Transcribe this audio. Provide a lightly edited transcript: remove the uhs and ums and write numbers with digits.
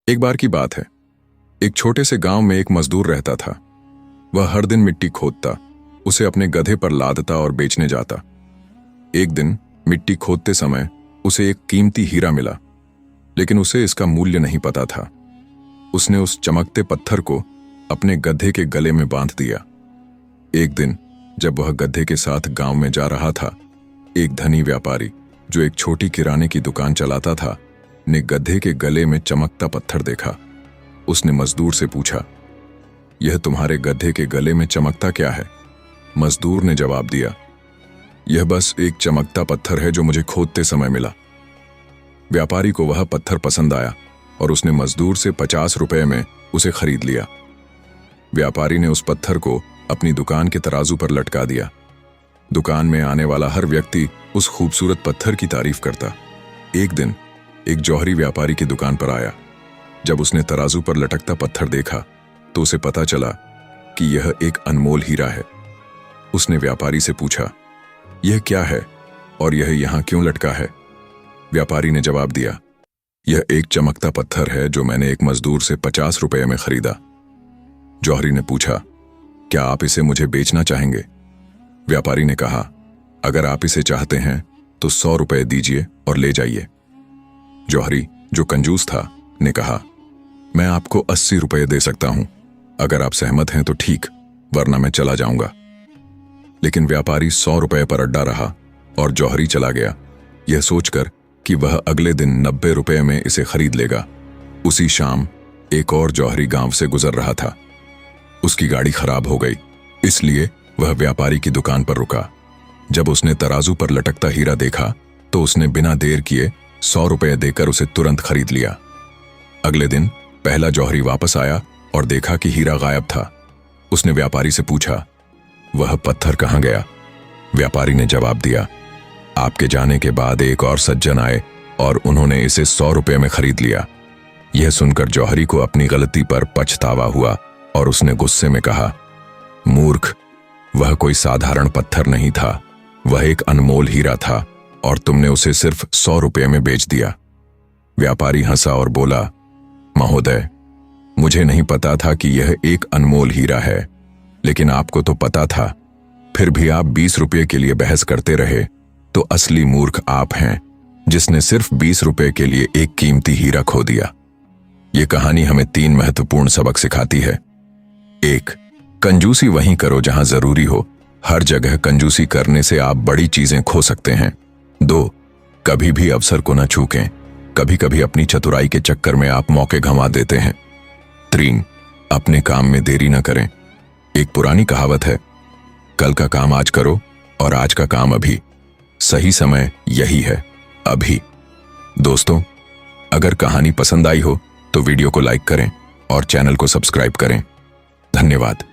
एक बार की बात है। एक छोटे से गांव में एक मजदूर रहता था। वह हर दिन मिट्टी खोदता, उसे अपने गधे पर लादता और बेचने जाता। एक दिन मिट्टी खोदते समय उसे एक कीमती हीरा मिला, लेकिन उसे इसका मूल्य नहीं पता था। उसने उस चमकते पत्थर को अपने गधे के गले में बांध दिया। एक दिन जब वह गधे के साथ गांव में जा रहा था, एक धनी व्यापारी जो एक छोटी किराने की दुकान चलाता था ने गधे के गले में चमकता पत्थर देखा। उसने मजदूर से पूछा, यह तुम्हारे गधे के गले में चमकता क्या है? मजदूर ने जवाब दिया, यह बस एक चमकता पत्थर है जो मुझे खोदते समय मिला। व्यापारी को वह पत्थर पसंद आया और उसने मजदूर से 50 रुपए में उसे खरीद लिया। व्यापारी ने उस पत्थर को अपनी दुकान के तराजू पर लटका दिया। दुकान में आने वाला हर व्यक्ति उस खूबसूरत पत्थर की तारीफ करता। एक दिन एक जौहरी व्यापारी की दुकान पर आया। जब उसने तराजू पर लटकता पत्थर देखा तो उसे पता चला कि यह एक अनमोल हीरा है। उसने व्यापारी से पूछा, यह क्या है और यह यहां क्यों लटका है? व्यापारी ने जवाब दिया, यह एक चमकता पत्थर है जो मैंने एक मजदूर से 50 रुपए में खरीदा। जौहरी ने पूछा, क्या आप इसे मुझे बेचना चाहेंगे? व्यापारी ने कहा, अगर आप इसे चाहते हैं तो 100 रुपए दीजिए और ले जाइए। जौहरी, जो कंजूस था, ने कहा, मैं आपको 80 रुपए दे सकता हूं। अगर आप सहमत हैं तो ठीक, वरना मैं चला जाऊंगा। लेकिन व्यापारी 100 रुपए पर अड्डा रहा और जौहरी चला गया, यह सोचकर कि वह अगले दिन 90 रुपए में इसे खरीद लेगा। उसी शाम एक और जौहरी गांव से गुजर रहा था। उसकी गाड़ी खराब हो गई, इसलिए वह व्यापारी की दुकान पर रुका। जब उसने तराजू पर लटकता हीरा देखा तो उसने बिना देर किए 100 रुपए देकर उसे तुरंत खरीद लिया। अगले दिन पहला जौहरी वापस आया और देखा कि हीरा गायब था। उसने व्यापारी से पूछा, वह पत्थर कहां गया? व्यापारी ने जवाब दिया, आपके जाने के बाद एक और सज्जन आए और उन्होंने इसे 100 रुपए में खरीद लिया। यह सुनकर जौहरी को अपनी गलती पर पछतावा हुआ और उसने गुस्से में कहा, मूर्ख, वह कोई साधारण पत्थर नहीं था, वह एक अनमोल हीरा था और तुमने उसे सिर्फ 100 रुपए में बेच दिया। व्यापारी हंसा और बोला, महोदय, मुझे नहीं पता था कि यह एक अनमोल हीरा है, लेकिन आपको तो पता था, फिर भी आप 20 रुपए के लिए बहस करते रहे, तो असली मूर्ख आप हैं जिसने सिर्फ 20 रुपए के लिए एक कीमती हीरा खो दिया। यह कहानी हमें 3 महत्वपूर्ण सबक सिखाती है। 1. कंजूसी वहीं करो जहां जरूरी हो। हर जगह कंजूसी करने से आप बड़ी चीजें खो सकते हैं। 2. कभी भी अवसर को न चूकें। कभी कभी अपनी चतुराई के चक्कर में आप मौके गंवा देते हैं। 3. अपने काम में देरी न करें। एक पुरानी कहावत है, कल का काम आज करो और आज का काम अभी। सही समय यही है, अभी। दोस्तों, अगर कहानी पसंद आई हो तो वीडियो को लाइक करें और चैनल को सब्सक्राइब करें। धन्यवाद।